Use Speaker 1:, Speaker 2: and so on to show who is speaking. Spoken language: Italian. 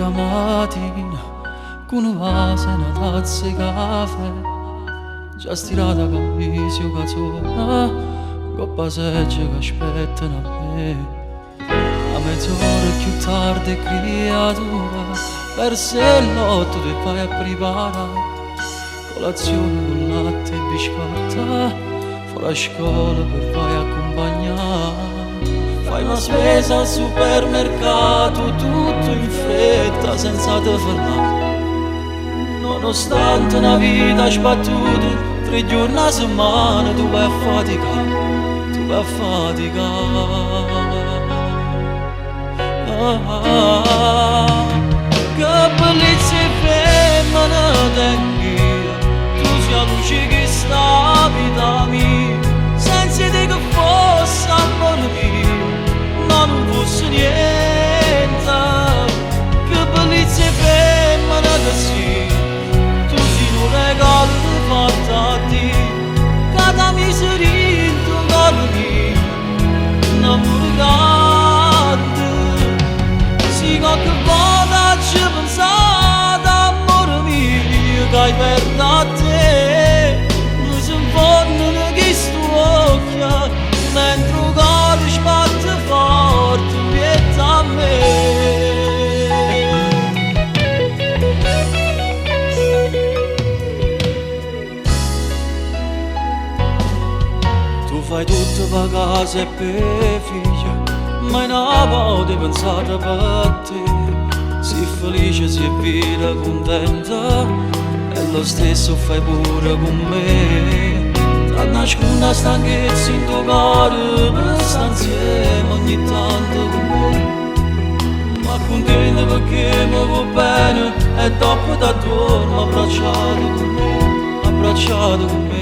Speaker 1: domenica mattina con un vaso e una tazza di caffè, già stirata camicia o calzona, coppa seccia che aspettano a me. A mezz'ora più tardi creatura, verso l'otto ti fai a preparare colazione con latte e biscotta, fuori a scuola per fai accompagnare. Fai una spesa al supermercato tutto in fretta senza te fermare, nonostante una vita sbattuta 3 giorni a settimana tu vai a faticare, tu vai a faticare. Che bellezza femmina tengo, tu sei la luce che sta vita mia, senza te che fosse amore mio non fosse niente. Che bellezza femmina che sei, tu sei un regalo fatto a te, che da miseria in tuo cuore mio innamore grande. Si qualche volta ci pensate amore mio che hai perduto a te, mi si infondono questi occhi mentre il cuore sbatte forte dietro a me. Tu fai tutto per casa e per figlia, ma una volta ho pensato per te, sei felice, sei viva, contenta, e lo stesso fai pure con me. Tra nasconda stanchezza in tuo cuore, per stare insieme ogni tanto con me, ma contenta perché mi va bene, e dopo da torno abbracciato con me, abbracciato con me.